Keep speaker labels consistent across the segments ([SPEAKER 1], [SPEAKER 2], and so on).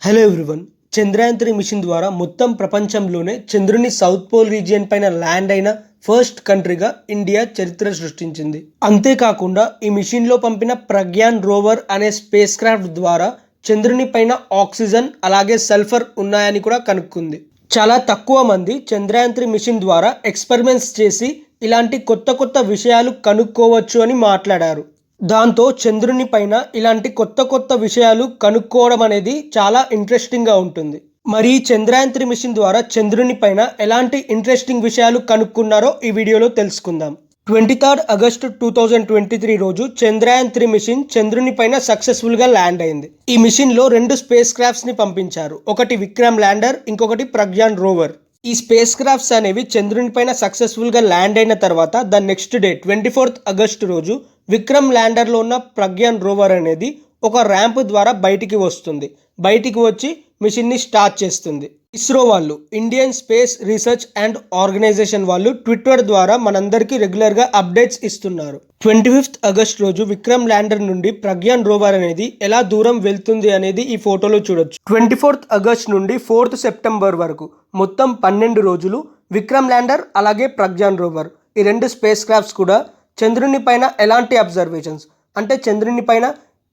[SPEAKER 1] Hello everyone. Chandrayaan three machine ద్వారా మొత్తం ప్రపంచంలోనే చంద్రుని సౌత్ పోల్ రీజియన్ పైన ల్యాండ్ అయిన ఫస్ట్ కంట్రీగా ఇండియా చరిత్ర సృష్టించింది. అంతేకాకుండా ఈ మిషన్లో పంపిన ప్రగ్యాన్ రోవర్ అనే స్పేస్ క్రాఫ్ట్ ద్వారా చంద్రుని పైన ఆక్సిజన్ అలాగే సల్ఫర్ ఉన్నాయని కూడా కనుక్కుంది. చాలా తక్కువ మంది చంద్రయాన్-3 మిషన్ ద్వారా ఎక్స్పెరిమెంట్స్ చేసి ఇలాంటి కొత్త కొత్త విషయాలు కనుక్కోవచ్చు అని మాట్లాడారు. దాంతో చంద్రుని పైన ఇలాంటి కొత్త కొత్త విషయాలు కనుక్కోవడం అనేది చాలా ఇంట్రెస్టింగ్గా ఉంటుంది. మరి చంద్రయాన్-3 మిషన్ ద్వారా చంద్రుని పైన ఎలాంటి ఇంట్రెస్టింగ్ విషయాలు కనుక్కున్నారో ఈ వీడియోలో తెలుసుకుందాం. 23 ఆగస్టు 2023 రోజు చంద్రయాన్-3 మిషన్ చంద్రుని పైన సక్సెస్ఫుల్గా ల్యాండ్ అయింది. ఈ మిషన్లో 2 స్పేస్ క్రాఫ్ట్స్ని పంపించారు. ఒకటి విక్రమ్ ల్యాండర్, ఇంకొకటి ప్రగ్యాన్ రోవర్. ఈ స్పేస్ క్రాఫ్ట్స్ అనేవి చంద్రుని పైన సక్సెస్ఫుల్గా ల్యాండ్ అయిన తర్వాత ద నెక్స్ట్ డే 24 ఆగస్టు రోజు విక్రమ్ ల్యాండర్లో ఉన్న ప్రగ్యాన్ రోవర్ అనేది ఒక ర్యాంప్ ద్వారా బయటికి వస్తుంది. బయటికి వచ్చి మిషన్ని స్టార్ట్ చేస్తుంది. ఇస్రో వాళ్ళు, Indian space research and organisation వాళ్ళు ట్విట్టర్ ద్వారా మనందరికీ రెగ్యులర్గా అప్డేట్స్ ఇస్తున్నారు. 25 ఆగస్ట్ రోజు విక్రమ్ ల్యాండర్ నుండి ప్రగ్యాన్ రోవర్ అనేది ఎలా దూరం వెళ్తుంది అనేది ఈ ఫోటోలో చూడొచ్చు. 24 ఆగస్ట్ నుండి 4 సెప్టెంబర్ వరకు మొత్తం 12 రోజులు విక్రమ్ ల్యాండర్ అలాగే ప్రగ్యాన్ రోవర్ ఈ 2 స్పేస్ క్రాఫ్ట్స్ కూడా చంద్రుని పైన ఎలాంటి అబ్జర్వేషన్స్ అంటే చంద్రుని పైన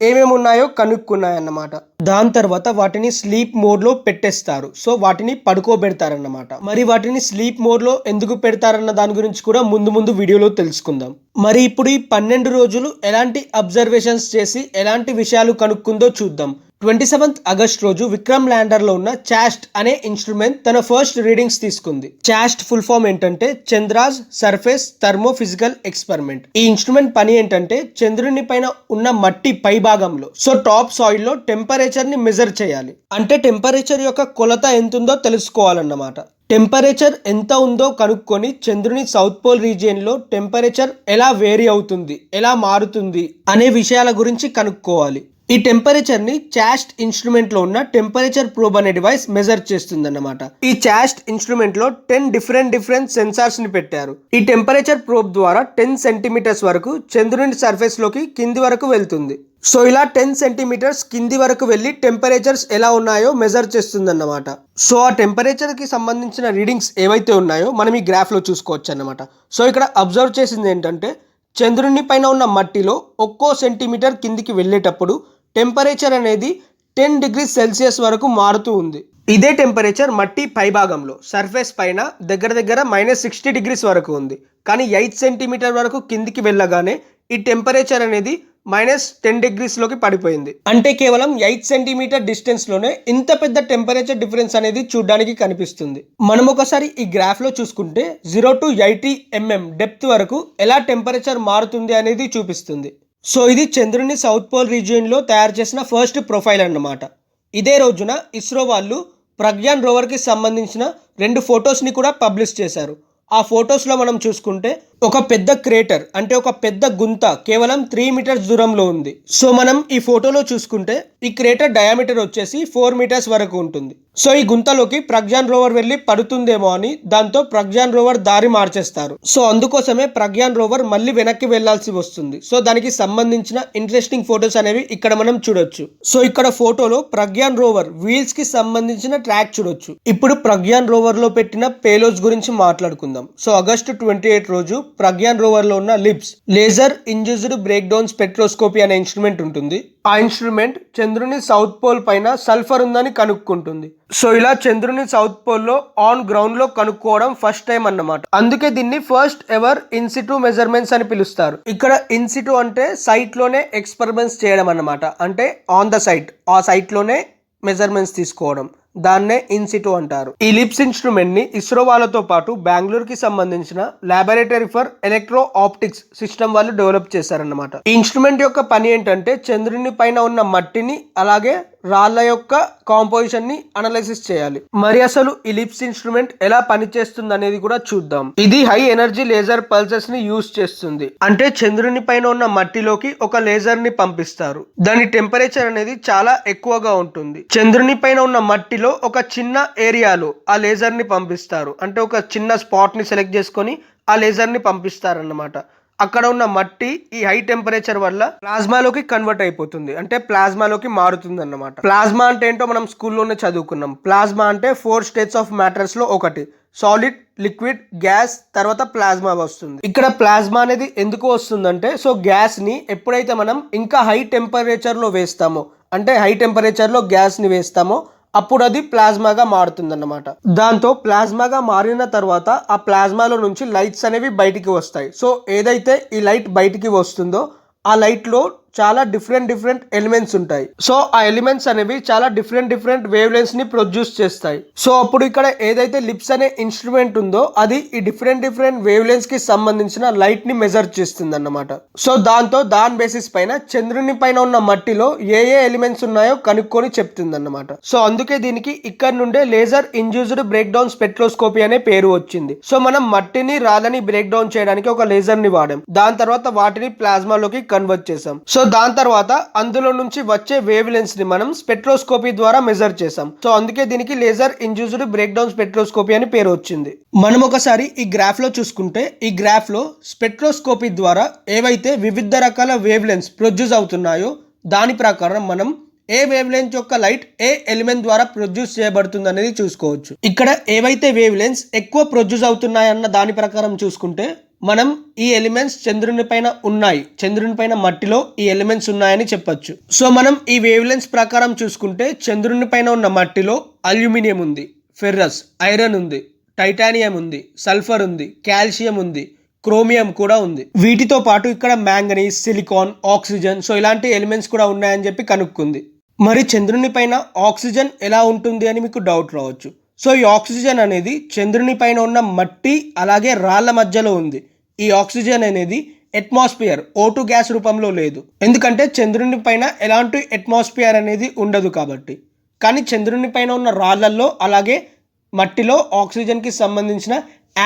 [SPEAKER 1] ఏమేమి ఉన్నాయో కనుక్కున్నాయన్నమాట. దాని తర్వాత వాటిని స్లీప్ మోడ్లో పెట్టేస్తారు. సో వాటిని పడుకోబెడతారన్నమాట. మరి వాటిని స్లీప్ మోడ్లో ఎందుకు పెడతారన్న దాని గురించి కూడా ముందు వీడియోలో తెలుసుకుందాం. మరి ఇప్పుడు ఈ 12 రోజులు ఎలాంటి అబ్జర్వేషన్స్ చేసి ఎలాంటి విషయాలు కనుక్కుందో చూద్దాం. 27 ఆగస్ట్ రోజు విక్రమ్ ల్యాండర్లో ఉన్న చాస్ట్ అనే ఇన్స్ట్రుమెంట్ తన ఫస్ట్ రీడింగ్స్ తీసుకుంది. చాస్ట్ ఫుల్ ఫామ్ ఏంటంటే Chandra's surface thermo physical experiment. ఈ ఇన్స్ట్రుమెంట్ పని ఏంటంటే చంద్రుని పైన ఉన్న మట్టి పై భాగంలో టాప్ సాయిల్ లో టెంపరేచర్ ని మెజర్ చేయాలి. అంటే టెంపరేచర్ యొక్క కొలత ఎంత ఉందో తెలుసుకోవాలన్నమాట. టెంపరేచర్ ఎంత ఉందో కనుక్కొని చంద్రుని సౌత్ పోల్ రీజియన్ లో టెంపరేచర్ ఎలా వేరీ అవుతుంది, ఎలా మారుతుంది అనే విషయాల గురించి కనుక్కోవాలి. ఈ టెంపరేచర్ ని చాస్ట్ ఇన్స్ట్రుమెంట్ లో ఉన్న టెంపరేచర్ ప్రోబ్ అనే డివైస్ మెజర్ చేస్తుంది అన్నమాట. ఈ చాస్ట్ ఇన్స్ట్రుమెంట్ లో 10 డిఫరెంట్ సెన్సార్స్ ని పెట్టారు. ఈ టెంపరేచర్ ప్రోబ్ ద్వారా 10 సెంటీమీటర్స్ వరకు చంద్రుని సర్ఫేస్ లోకి కింది వరకు వెళ్తుంది. సో ఇలా 10 సెంటీమీటర్స్ కింది వరకు వెళ్ళి టెంపరేచర్స్ ఎలా ఉన్నాయో మెజర్ చేస్తుంది అన్నమాట. సో ఆ టెంపరేచర్ కి సంబంధించిన రీడింగ్స్ ఏవైతే ఉన్నాయో మనం ఈ గ్రాఫ్ లో చూసుకోవచ్చు అన్నమాట. సో ఇక్కడ అబ్జర్వ్ చేసింది ఏంటంటే చంద్రుని పైన ఉన్న మట్టిలో ఒక్కో సెంటీమీటర్ కిందికి వెళ్ళేటప్పుడు టెంపరేచర్ అనేది 10 డిగ్రీ సెల్సియస్ వరకు మారుతూ ఉంది. ఇదే టెంపరేచర్ మట్టి పైభాగంలో సర్ఫేస్ పైన దగ్గర -60 డిగ్రీస్ వరకు ఉంది. కానీ 8 సెంటీమీటర్ వరకు కిందికి వెళ్ళగానే ఈ టెంపరేచర్ అనేది -10 డిగ్రీస్ లోకి పడిపోయింది. అంటే కేవలం 8 సెంటీమీటర్ డిస్టెన్స్ లోనే ఇంత పెద్ద టెంపరేచర్ డిఫరెన్స్ అనేది చూడడానికి కనిపిస్తుంది. మనం ఒకసారి ఈ గ్రాఫ్ లో చూసుకుంటే 0 to 80 mm డెప్త్ వరకు ఎలా టెంపరేచర్ మారుతుంది అనేది చూపిస్తుంది. సో ఇది చంద్రుని సౌత్ పోల్ రీజియన్ లో తయారు చేసిన ఫస్ట్ ప్రొఫైల్ అన్నమాట. ఇదే రోజున ఇస్రో వాళ్ళు ప్రగ్యాన్ రోవర్ కి సంబంధించిన 2 ఫొటోస్ ని కూడా పబ్లిష్ చేశారు. ఆ ఫొటోస్ లో మనం చూసుకుంటే ఒక పెద్ద క్రేటర్ అంటే ఒక పెద్ద గుంత కేవలం 3 మీటర్స్ దూరంలో ఉంది. సో మనం ఈ ఫోటోలో చూసుకుంటే ఈ క్రేటర్ డయామీటర్ వచ్చేసి 4 మీటర్స్ వరకు ఉంటుంది. సో ఈ గుంతలోకి ప్రగ్యాన్ రోవర్ వెళ్ళి పడుతుందేమో అని దాంతో ప్రగ్యాన్ రోవర్ దారి మార్చేస్తారు. సో అందుకోసమే ప్రగ్యాన్ రోవర్ మళ్ళీ వెనక్కి వెళ్లాల్సి వస్తుంది. సో దానికి సంబంధించిన ఇంట్రెస్టింగ్ ఫొటోస్ అనేవి ఇక్కడ మనం చూడొచ్చు. సో ఇక్కడ ఫోటోలో ప్రగ్యాన్ రోవర్ వీల్స్ కి సంబంధించిన ట్రాక్ చూడొచ్చు. ఇప్పుడు ప్రగ్యాన్ రోవర్ లో పెట్టిన పేలోడ్స్ గురించి మాట్లాడుకుందాం. సో ఆగస్టు 28 రోజు ప్రగ్యాన్ రోవర్ లో ఉన్న LIBS laser induced breakdown spectroscopy అనే ఇన్స్ట్రుమెంట్ ఉంటుంది. ఆ ఇన్స్ట్రుమెంట్ చంద్రుని సౌత్ పోల్ పైన సల్ఫర్ ఉందని కనుక్కుంటుంది. సో ఇలా చంద్రుని సౌత్ పోల్ లో ఆన్ గ్రౌండ్ లో కనుక్కోవడం ఫస్ట్ టైం అన్నమాట. అందుకే దీన్ని ఫస్ట్ ఎవర్ ఇన్సిటు మెజర్మెంట్స్ అని పిలుస్తారు. ఇక్కడ ఇన్సిటు అంటే సైట్ లోనే ఎక్స్పెరిమెంట్స్ చేయడం అన్నమాట. అంటే ఆన్ ద సైట్, ఆ సైట్ లోనే మెజర్మెంట్స్ తీసుకోవడం, దాన్నే ఇన్సిటు అంటారు. ఈ లిబ్స్ ఇన్స్ట్రుమెంట్ ని ఇస్రో వాళ్ళతో పాటు బెంగళూరు కి సంబంధించిన laboratory for electro optics system వాళ్ళు డెవలప్ చేశారన్నమాట. ఈ ఇన్స్ట్రుమెంట్ యొక్క పని ఏంటంటే చంద్రుని పైన ఉన్న మట్టిని అలాగే రాళ్ల యొక్క కాంపోజిషన్ ని అనలైసిస్ చేయాలి. మరి అసలు ఈ లిబ్స్ ఇన్స్ట్రుమెంట్ ఎలా పనిచేస్తుంది అనేది కూడా చూద్దాం. ఇది హై ఎనర్జీ లేజర్ పల్సెస్ ని యూజ్ చేస్తుంది. అంటే చంద్రుని పైన ఉన్న మట్టిలోకి ఒక లేజర్ ని పంపిస్తారు. దాని టెంపరేచర్ అనేది చాలా ఎక్కువగా ఉంటుంది. చంద్రుని పైన ఉన్న మట్టిలో ఒక చిన్న ఏరియాలో ఆ లేజర్ ని పంపిస్తారు. అంటే ఒక చిన్న స్పాట్ ని సెలెక్ట్ చేసుకొని ఆ లేజర్ ని పంపిస్తారన్నమాట. అక్కడ ఉన్న మట్టి ఈ హై టెంపరేచర్ వల్ల ప్లాస్మాలోకి కన్వర్ట్ అయిపోతుంది, అంటే ప్లాస్మాలోకి మారుతుంది అన్నమాట. ప్లాస్మా అంటే ఏంటో మనం స్కూల్లోనే చదువుకున్నాం. ప్లాస్మా అంటే 4 స్టేట్స్ ఆఫ్ మ్యాటర్స్ లో ఒకటి. సాలిడ్, లిక్విడ్, గ్యాస్, తర్వాత ప్లాస్మా వస్తుంది. ఇక్కడ ప్లాస్మా అనేది ఎందుకు వస్తుందంటే, సో గ్యాస్ ని ఎప్పుడైతే మనం ఇంకా హై టెంపరేచర్ లో వేస్తామో, అంటే హై టెంపరేచర్ లో గ్యాస్ ని వేస్తామో అప్పుడు అది ప్లాస్మాగా మారుతుందన్నమాట. దాంతో ప్లాస్మాగా మారిన తర్వాత ఆ ప్లాస్మాలో నుంచి లైట్స్ అనేవి బయటికి వస్తాయి. సో ఏదైతే ఈ లైట్ బయటికి వస్తుందో ఆ లైట్లో చాలా డిఫరెంట్ ఎలిమెంట్స్ ఉంటాయి. సో ఆ ఎలిమెంట్స్ అనేవి చాలా డిఫరెంట్ వేవ్ లెంగ్త్స్ ని ప్రొడ్యూస్ చేస్తాయి. సో అప్పుడు ఇక్కడ ఏదైతే లిప్స్ అనే ఇన్స్ట్రుమెంట్ ఉందో అది ఈ డిఫరెంట్ వేవ్ లెంగ్త్స్ కి సంబంధించిన లైట్ ని మెజర్ చేస్తుంది అన్నమాట. సో దాని బేసిస్ పైన చంద్రుని పైన ఉన్న మట్టిలో ఏ ఎలిమెంట్స్ ఉన్నాయో కనుక్కొని చెప్తుంది అన్నమాట. సో అందుకే దీనికి ఇక్కడ నుండే laser induced breakdown spectroscopy అనే పేరు వచ్చింది. సో మనం మట్టిని రాళ్ళని బ్రేక్ డౌన్ చేయడానికి ఒక లేజర్ ని వాడాం. దాని తర్వాత వాటిని ప్లాస్మాలోకి కన్వర్ట్ చేసాం. సో దాని తర్వాత అందులో నుంచి వచ్చే వేవ్ లెంగ్త్స్ ని మనం స్పెక్ట్రోస్కోపీ ద్వారా మెజర్ చేసాం. సో అందుకే దీనికి laser induced breakdown spectroscopy అని పేరు వచ్చింది. మనం ఒకసారి ఈ గ్రాఫ్ లో చూసుకుంటే, ఈ గ్రాఫ్ లో స్పెక్ట్రోస్కోపీ ద్వారా ఏవైతే వివిధ రకాల వేవ్ లెంగ్త్స్ ప్రొడ్యూస్ అవుతున్నాయో దాని ప్రకారం మనం ఏ వేవ్ లెంగ్త్ యొక్క లైట్ ఏ ఎలిమెంట్ ద్వారా ప్రొడ్యూస్ చేయబడుతుంది అనేది చూసుకోవచ్చు. ఇక్కడ ఏవైతే వేవ్ లెంగ్త్స్ ఎక్కువ ప్రొడ్యూస్ అవుతున్నాయన్న దాని ప్రకారం చూసుకుంటే మనం ఈ ఎలిమెంట్స్ చంద్రుని పైన ఉన్నాయి, చంద్రుని పైన మట్టిలో ఈ ఎలిమెంట్స్ ఉన్నాయని చెప్పొచ్చు. సో మనం ఈ వేవ్ లెంగ్త్స్ ప్రకారం చూసుకుంటే చంద్రుని పైన ఉన్న మట్టిలో అల్యూమినియం ఉంది, ఫెర్రస్, ఐరన్ ఉంది, టైటానియం ఉంది, సల్ఫర్ ఉంది, కాల్షియం ఉంది, క్రోమియం కూడా ఉంది. వీటితో పాటు ఇక్కడ మ్యాంగనీస్, సిలికాన్, ఆక్సిజన్, సో ఇలాంటి ఎలిమెంట్స్ కూడా ఉన్నాయని చెప్పి కనుక్కుంది. మరి చంద్రుని పైన ఆక్సిజన్ ఎలా ఉంటుంది అని మీకు డౌట్ రావచ్చు. సో ఈ ఆక్సిజన్ అనేది చంద్రుని పైన ఉన్న మట్టి అలాగే రాళ్ల మధ్యలో ఉంది. ఈ ఆక్సిజన్ అనేది అట్మాస్ఫియర్ O2 గ్యాస్ రూపంలో లేదు, ఎందుకంటే చంద్రుని పైన ఎలాంటి అట్మాస్ఫియర్ అనేది ఉండదు కాబట్టి. కానీ చంద్రుని పైన ఉన్న రాళ్లల్లో అలాగే మట్టిలో ఆక్సిజన్కి సంబంధించిన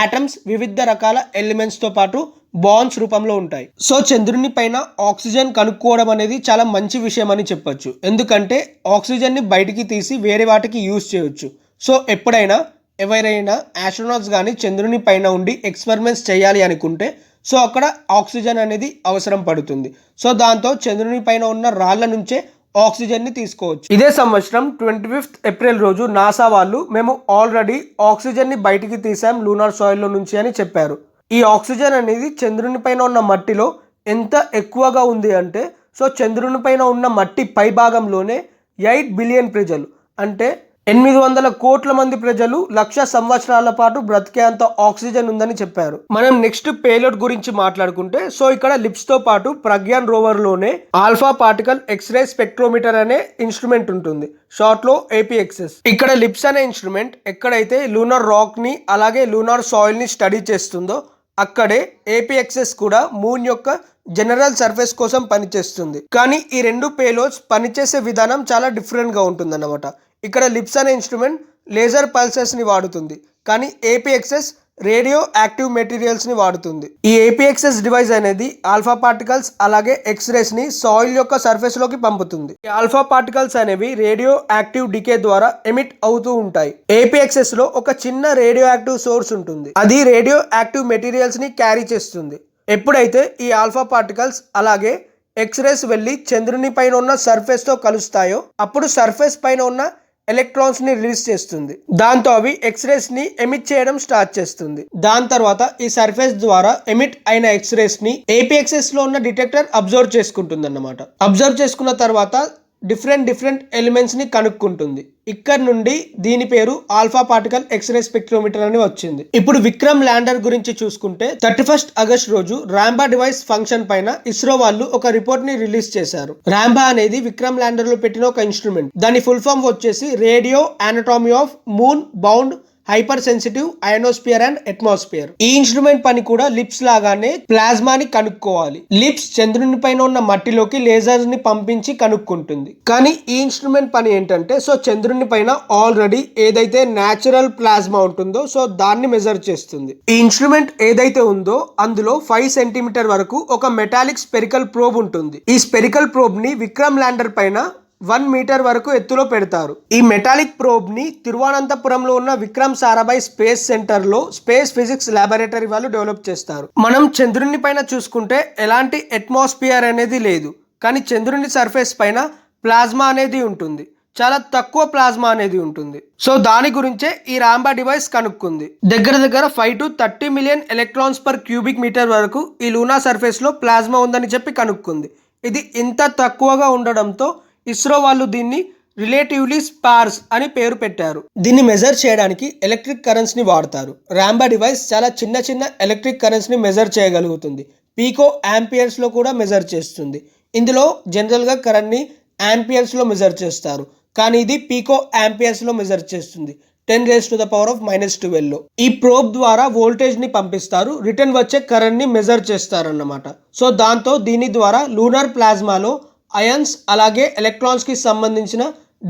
[SPEAKER 1] ఆటమ్స్ వివిధ రకాల ఎలిమెంట్స్తో పాటు బాండ్స్ రూపంలో ఉంటాయి. సో చంద్రుని పైన ఆక్సిజన్ కనుక్కోవడం అనేది చాలా మంచి విషయం అని చెప్పొచ్చు, ఎందుకంటే ఆక్సిజన్ని బయటికి తీసి వేరే వాటికి యూజ్ చేయొచ్చు. సో ఎప్పుడైనా ఎవరైనా ఆస్ట్రోనాట్స్ కానీ చంద్రుని పైన ఉండి ఎక్స్పెరిమెంట్స్ చేయాలి అనుకుంటే సో అక్కడ ఆక్సిజన్ అనేది అవసరం పడుతుంది. సో దాంతో చంద్రుని పైన ఉన్న రాళ్ల నుంచే ఆక్సిజన్ని తీసుకోవచ్చు. ఇదే సంవత్సరం 25th ఏప్రిల్ రోజు నాసా వాళ్ళు మేము ఆల్రెడీ ఆక్సిజన్ని బయటికి తీసాం లూనార్ సాయిల్లో నుంచి అని చెప్పారు. ఈ ఆక్సిజన్ అనేది చంద్రుని పైన ఉన్న మట్టిలో ఎంత ఎక్కువగా ఉంది అంటే, సో చంద్రుని పైన ఉన్న మట్టి పై భాగంలోనే 8 బిలియన్ ప్రజలు, అంటే 800 కోట్ల మంది ప్రజలు 1,00,000 సంవత్సరాల పాటు బ్రతికేంత ఆక్సిజన్ ఉందని చెప్పారు. మనం నెక్స్ట్ పేలోడ్ గురించి మాట్లాడుకుంటే, సో ఇక్కడ లిప్స్ తో పాటు ప్రగ్యాన్ రోవర్ లోనే ఆల్ఫా పార్టికల్ ఎక్స్రే స్పెక్ట్రోమీటర్ అనే ఇన్స్ట్రుమెంట్ ఉంటుంది, షార్ట్ లో APXS. ఇక్కడ లిప్స్ అనే ఇన్స్ట్రుమెంట్ ఎక్కడైతే లూనార్ రాక్ ని అలాగే లూనార్ సాయిల్ ని స్టడీ చేస్తుందో అక్కడే APXS కూడా మూన్ యొక్క జనరల్ సర్ఫేస్ కోసం పనిచేస్తుంది. కానీ ఈ రెండు పేలోడ్స్ పనిచేసే విధానం చాలా డిఫరెంట్ గా ఉంటుందన్నమాట. ఇక్కడ లిప్స్ అనే ఇన్స్ట్రుమెంట్ లేజర్ పల్సెస్ ని వాడుతుంది, కానీ APXS రేడియో యాక్టివ్ మెటీరియల్స్ ని వాడుతుంది. ఈ APXS డివైస్ అనేది ఆల్ఫా పార్టికల్స్ అలాగే ఎక్స్రేస్ ని సాయిల్ యొక్క సర్ఫేస్ లోకి పంపుతుంది. ఈ ఆల్ఫా పార్టికల్స్ అనేవి రేడియో యాక్టివ్ డికే ద్వారా ఎమిట్ అవుతూ ఉంటాయి. APXS లో ఒక చిన్న రేడియో యాక్టివ్ సోర్స్ ఉంటుంది, అది రేడియో యాక్టివ్ మెటీరియల్స్ ని క్యారీ చేస్తుంది. ఎప్పుడైతే ఈ ఆల్ఫా పార్టికల్స్ అలాగే ఎక్స్రేస్ వెళ్ళి చంద్రుని పైన ఉన్న సర్ఫేస్ తో కలుస్తాయో అప్పుడు సర్ఫేస్ పైన ఉన్న ఎలక్ట్రాన్స్ ని రిలీజ్ చేస్తుంది. దాంతో అవి ఎక్స్రేస్ ని ఎమిట్ చేయడం స్టార్ట్ చేస్తుంది. దాని తర్వాత ఈ సర్ఫేస్ ద్వారా ఎమిట్ అయిన ఎక్స్రేస్ ని APXS లో ఉన్న డిటెక్టర్ అబ్జర్వ్ చేసుకుంటుంది అన్నమాట. అబ్జర్వ్ చేసుకున్న తర్వాత డిఫరెంట్ ఎలిమెంట్స్ ని కనుక్కుంటుంది. ఇక్కడ నుండి దీని పేరు ఆల్ఫా పార్టికల్ ఎక్స్రే స్పెక్ట్రోమీటర్ అని వచ్చింది. ఇప్పుడు విక్రమ్ ల్యాండర్ గురించి చూసుకుంటే 31st ఆగస్ట్ రోజు రాంబా డివైస్ ఫంక్షన్ పైన ఇస్రో వాళ్ళు ఒక రిపోర్ట్ ని రిలీజ్ చేశారు. రాంబా అనేది విక్రమ్ ల్యాండర్ లో పెట్టిన ఒక ఇన్స్ట్రుమెంట్. దాని ఫుల్ ఫామ్ వచ్చేసి radio anatomy of moon bound hyper sensitive ionosphere and atmosphere. ఈ ఇన్స్ట్రుమెంట్ పని కూడా లిప్స్ లాగానే ప్లాస్మాని కనుక్కోవాలి. లిప్స్ చంద్రుని పైన ఉన్న మట్టిలోకి లేజర్స్ ని పంపించి కనుక్కుంటుంది. కానీ ఈ ఇన్స్ట్రుమెంట్ పని ఏంటంటే, సో చంద్రుని పైన ఆల్రెడీ ఏదైతే న్యాచురల్ ప్లాస్మా ఉంటుందో సో దాన్ని మెజర్ చేస్తుంది. ఈ ఇన్స్ట్రుమెంట్ ఏదైతే ఉందో అందులో 5 సెంటీమీటర్ వరకు ఒక మెటాలిక్ స్పెరికల్ ప్రోబ్ ఉంటుంది. ఈ స్పెరికల్ ప్రోబ్ ని విక్రమ్ ల్యాండర్ పైన 1 మీటర్ వరకు ఎత్తులో పెడతారు. ఈ మెటాలిక్ ప్రోబ్ ని తిరువనంతపురంలో ఉన్న విక్రమ్ సారాభాయ్ స్పేస్ సెంటర్ లో స్పేస్ ఫిజిక్స్ లాబొరేటరీ వాళ్ళు డెవలప్ చేస్తారు. మనం చంద్రుని పైన చూసుకుంటే ఎలాంటి అట్మాస్ఫియర్ అనేది లేదు, కానీ చంద్రుని సర్ఫేస్ పైన ప్లాస్మా అనేది ఉంటుంది. చాలా తక్కువ ప్లాస్మా అనేది ఉంటుంది. సో దాని గురించే ఈ రాంబా డివైస్ కనుక్కుంది. దగ్గర 5 to 30 million electrons per cubic metre వరకు ఈ లూనా సర్ఫేస్ లో ప్లాస్మా ఉందని చెప్పి కనుక్కుంది. ఇది ఇంత తక్కువగా ఉండడంతో ఇస్రో వాళ్ళు దీన్ని రిలేటివ్లీ స్పార్స్ అని పేరు పెట్టారు. దీన్ని మెజర్ చేయడానికి ఎలక్ట్రిక్ కరెంట్స్ ని వాడతారు. రాంబా డివైస్ చాలా చిన్న ఎలక్ట్రిక్ కరెంట్స్ ని మెజర్ చేయగలుగుతుంది. పీకో యాంపియర్స్ లో కూడా మెజర్ చేస్తుంది. ఇందులో జనరల్ గా కరెంట్ ని యాంపియర్స్ లో మెజర్ చేస్తారు, కానీ ఇది పీకో యాంపియర్స్ లో మెజర్ చేస్తుంది. 10⁻⁻12 లో ఈ ప్రోబ్ ద్వారా వోల్టేజ్ ని పంపిస్తారు. రిటర్న్ వచ్చే కరెంట్ ని మెజర్ చేస్తారన్నమాట. సో దాంతో దీని ద్వారా లూనర్ ప్లాస్మాలో అయాన్స్ అలాగే ఎలక్ట్రాన్స్ కి సంబంధించిన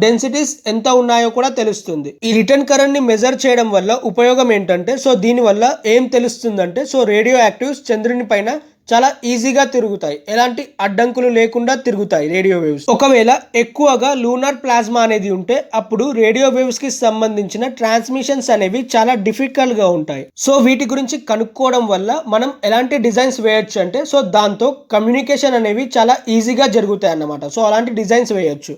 [SPEAKER 1] డెన్సిటీస్ ఎంత ఉన్నాయో కూడా తెలుస్తుంది. ఈ రిటర్న్ కరెంట్ ని మెజర్ చేయడం వల్ల ఉపయోగం ఏంటంటే, సో దీని వల్ల ఏం తెలుస్తుందంటే, సో రేడియో యాక్టివ్స్ చంద్రుని పైన చాలా ఈజీగా తిరుగుతాయి, ఎలాంటి అడ్డంకులు లేకుండా తిరుగుతాయి రేడియో వేవ్స్. ఒకవేళ ఎక్కువగా లూనర్ ప్లాస్మా అనేది ఉంటే అప్పుడు రేడియో వేవ్స్ కి సంబంధించిన ట్రాన్స్మిషన్స్ అనేవి చాలా డిఫికల్ట్ గా ఉంటాయి. సో వీటి గురించి కనుక్కోవడం వల్ల మనం ఎలాంటి డిజైన్స్ వేయొచ్చు అంటే, సో దాంతో కమ్యూనికేషన్ అనేవి చాలా ఈజీగా జరుగుతాయి అన్నమాట. సో అలాంటి డిజైన్స్ వేయొచ్చు,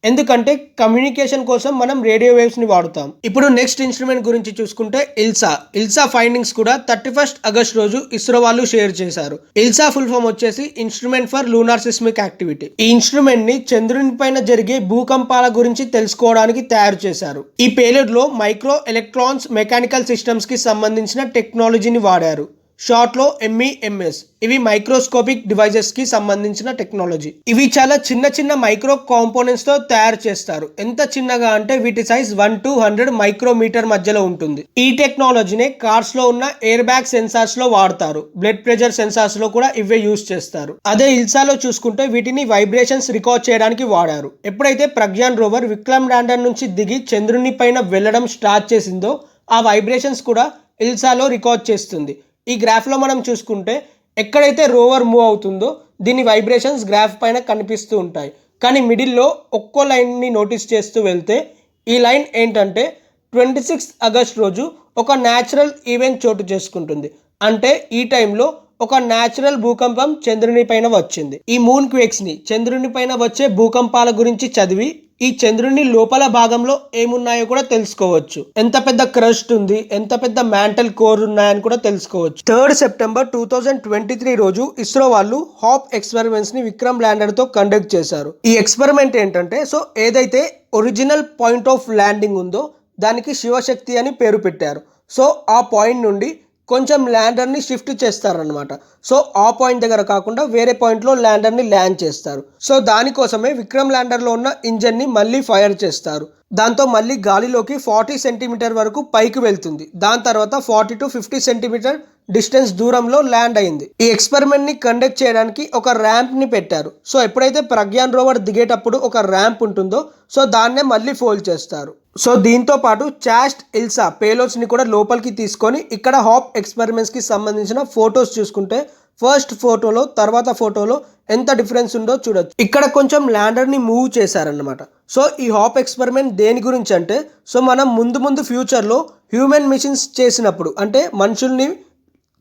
[SPEAKER 1] ఎందుకంటే కమ్యూనికేషన్ కోసం మనం రేడియో వేవ్స్ ని వాడుతాం. ఇప్పుడు నెక్స్ట్ ఇన్స్ట్రుమెంట్ గురించి చూసుకుంటే ఇల్సా ఫైండింగ్స్ కూడా 31 ఆగస్ట్ రోజు ఇస్రో వాళ్ళు షేర్ చేశారు. ఇల్సా ఫుల్ ఫామ్ వచ్చేసి instrument for lunar seismic activity. ఈ ఇన్స్ట్రుమెంట్ ని చంద్రుని పైన జరిగే భూకంపాల గురించి తెలుసుకోవడానికి తయారు చేశారు. ఈ పేలోడ్ లో మైక్రో ఎలక్ట్రాన్స్ మెకానికల్ సిస్టమ్స్ కి సంబంధించిన టెక్నాలజీని వాడారు. షార్ట్ లో MEMS. ఇవి మైక్రోస్కోపిక్ డివైజెస్ కి సంబంధించిన టెక్నాలజీ. ఇవి చాలా చిన్న మైక్రో కాంపోనెంట్స్ తో తయారు చేస్తారు. ఎంత చిన్నగా అంటే వీటి సైజ్ 1 to 100 మైక్రోమీటర్ మధ్యలో ఉంటుంది. ఈ టెక్నాలజీనే కార్స్ లో ఉన్న ఎయిర్ బ్యాగ్ సెన్సార్స్ లో వాడతారు. బ్లడ్ ప్రెషర్ సెన్సార్స్ లో కూడా ఇవే యూజ్ చేస్తారు. అదే ఇల్సాలో చూసుకుంటే వీటిని వైబ్రేషన్స్ రికార్డ్ చేయడానికి వాడారు. ఎప్పుడైతే ప్రజ్ఞాన్ రోవర్ విక్రమ్ ల్యాండర్ నుంచి దిగి చంద్రుని పైన వెళ్ళడం స్టార్ట్ చేసిందో ఆ వైబ్రేషన్స్ కూడా ఇల్సాలో రికార్డ్ చేస్తుంది. ఈ గ్రాఫ్లో మనం చూసుకుంటే ఎక్కడైతే రోవర్ మూవ్ అవుతుందో దీని వైబ్రేషన్స్ గ్రాఫ్ పైన కనిపిస్తూ ఉంటాయి. కానీ మిడిల్లో ఒక్కో లైన్ని నోటీస్ చేస్తూ వెళ్తే ఈ లైన్ ఏంటంటే 26 ఆగస్ట్ రోజు ఒక న్యాచురల్ ఈవెంట్ చోటు చేసుకుంటుంది. అంటే ఈ టైంలో ఒక న్యాచురల్ భూకంపం చంద్రుని పైన వచ్చింది. ఈ మూన్ క్వేక్స్ ని చంద్రుని పైన వచ్చే భూకంపాల గురించి చదివి ఈ చంద్రుని లోపల భాగంలో ఏమున్నాయో కూడా తెలుసుకోవచ్చు. ఎంత పెద్ద క్రస్ట్ ఉంది, ఎంత పెద్ద మ్యాంటల్ కోర్ ఉన్నాయని కూడా తెలుసుకోవచ్చు. 3 సెప్టెంబర్ 2023 రోజు ఇస్రో వాళ్ళు హాప్ ఎక్స్పెరిమెంట్స్ ని విక్రమ్ ల్యాండర్ తో కండక్ట్ చేశారు. ఈ ఎక్స్పెరిమెంట్ ఏంటంటే, సో ఏదైతే ఒరిజినల్ పాయింట్ ఆఫ్ ల్యాండింగ్ ఉందో దానికి శివశక్తి అని పేరు పెట్టారు. సో ఆ పాయింట్ నుండి కొంచెం ల్యాండర్ని షిఫ్ట్ చేస్తారనమాట. సో ఆ పాయింట్ దగ్గర కాకుండా వేరే పాయింట్లో ల్యాండర్ని ల్యాండ్ చేస్తారు. సో దానికోసమే విక్రమ్ ల్యాండర్లో ఉన్న ఇంజన్ని మళ్ళీ ఫైర్ చేస్తారు. దాంతో మళ్ళీ గాలిలోకి 40 సెంటీమీటర్ వరకు పైకి వెళ్తుంది. దాని తర్వాత 40 to 50 సెంటీమీటర్ డిస్టెన్స్ దూరంలో ల్యాండ్ అయింది. ఈ ఎక్స్పెరిమెంట్ ని కండక్ట్ చేయడానికి ఒక ర్యాంప్ ని పెట్టారు. సో ఎప్పుడైతే ప్రజ్ఞాన్ రోవర్ దిగేటప్పుడు ఒక ర్యాంప్ ఉంటుందో సో దాన్నే మళ్ళీ ఫోల్డ్ చేస్తారు. సో దీంతో పాటు చాస్ట్ ఇల్సా పేలోడ్స్ ని కూడా లోపలికి తీసుకొని ఇక్కడ హాప్ ఎక్స్పెరిమెంట్స్ కి సంబంధించిన ఫొటోస్ చూసుకుంటే ఫస్ట్ ఫోటోలో తర్వాత ఫోటోలో ఎంత డిఫరెన్స్ ఉందో చూడొచ్చు. ఇక్కడ కొంచెం ల్యాండర్ ని మూవ్ చేశారన్నమాట. సో ఈ హాప్ ఎక్స్పెరిమెంట్ దేని గురించి అంటే, సో మనం ముందు ఫ్యూచర్లో హ్యూమన్ మిషన్స్ చేసినప్పుడు అంటే మనుషుల్ని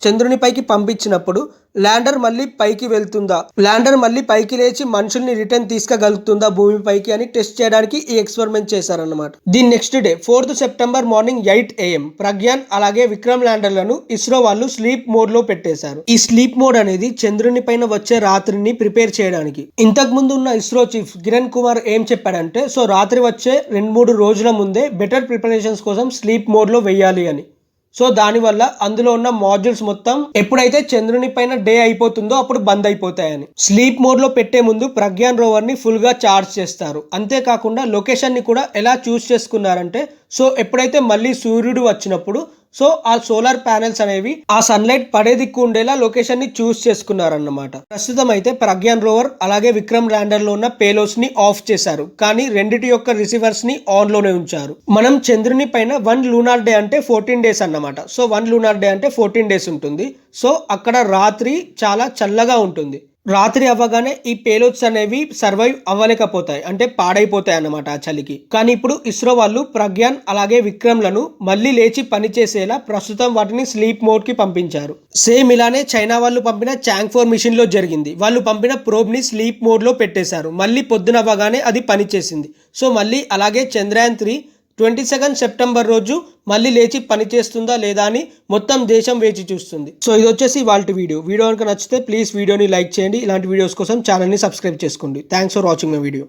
[SPEAKER 1] చంద్రుని పైకి పంపించినప్పుడు ల్యాండర్ మళ్ళీ పైకి వెళ్తుందా, ల్యాండర్ మళ్ళీ పైకి లేచి మనుషుల్ని రిటర్న్ తీసుకెళ్తుందా భూమి పైకి అని టెస్ట్ చేయడానికి ఈ ఎక్స్పెరిమెంట్ చేశారన్నమాట. దీని next day 4th September morning 8 AM Pragyan అలాగే విక్రమ్ ల్యాండర్లను ఇస్రో వాళ్ళు స్లీప్ మోడ్ లో పెట్టేశారు. ఈ స్లీప్ మోడ్ అనేది చంద్రుని పైన వచ్చే రాత్రిని ప్రిపేర్ చేయడానికి. ఇంతకు ముందు ఉన్న ఇస్రో చీఫ్ కిరణ్ కుమార్ ఏం చెప్పాడంటే, సో రాత్రి వచ్చే 2-3 రోజుల ముందే బెటర్ ప్రిపరేషన్స్ కోసం స్లీప్ మోడ్ లో వెయ్యాలి అని. సో దానివల్ల అందులో ఉన్న మాడ్యూల్స్ మొత్తం ఎప్పుడైతే చంద్రుని పైన డే అయిపోతుందో అప్పుడు బంద్ అయిపోతాయని. స్లీప్ మోడ్ లో పెట్టే ముందు ప్రజ్ఞాన్ రోవర్ ని ఫుల్ గా చార్జ్ చేస్తారు. అంతేకాకుండా లొకేషన్ ని కూడా ఎలా చూస్ చేసుకున్నారంటే, సో ఎప్పుడైతే మళ్ళీ సూర్యుడు వచ్చినప్పుడు సో ఆ సోలార్ ప్యానెల్స్ అనేవి ఆ సన్లైట్ పడే దిక్కు ఉండేలా లొకేషన్ ని చూస్ చేసుకున్నారన్నమాట. ప్రస్తుతం అయితే ప్రజ్ఞాన్ రోవర్ అలాగే విక్రమ్ ల్యాండర్ లో ఉన్న పేలోడ్స్ ని ఆఫ్ చేశారు, కానీ రెండిటి యొక్క రిసీవర్స్ ని ఆన్ లోనే ఉంచారు. మనం చంద్రుని పైన 1 లూనార్ డే అంటే 14 డేస్ అన్నమాట. సో 1 లూనార్ డే అంటే 14 డేస్ ఉంటుంది. సో అక్కడ రాత్రి చాలా చల్లగా ఉంటుంది. రాత్రి అవ్వగానే ఈ పేలోడ్స్ అనేవి సర్వైవ్ అవ్వలేకపోతాయి, అంటే పాడైపోతాయి అన్నమాట ఆ చలికి. కానీ ఇప్పుడు ఇస్రో వాళ్ళు ప్రగ్యాన్ అలాగే విక్రమ్లను మళ్ళీ లేచి పనిచేసేలా ప్రస్తుతం వాటిని స్లీప్ మోడ్ కి పంపించారు. సేమ్ ఇలానే చైనా వాళ్ళు పంపిన చాంగ్ 4 మిషన్ లో జరిగింది. వాళ్ళు పంపిన ప్రోబ్ ని స్లీప్ మోడ్ లో పెట్టేశారు. మళ్ళీ పొద్దున అవ్వగానే అది పనిచేసింది. సో మళ్ళీ అలాగే చంద్రయాన్ 3 22 సెప్టెంబర్ రోజు మళ్ళీ లేచి పనిచేస్తుందా లేదా అని మొత్తం దేశం వేచి చూస్తుంది. సో ఇది వచ్చేసి వాళ్ళ వీడియో కనుక నచ్చితే ప్లీజ్ వీడియోని లైక్ చేయండి. ఇలాంటి వీడియోస్ కోసం ఛానల్ని సబ్స్క్రైబ్ చేసుకోండి. Thanks for watching my video.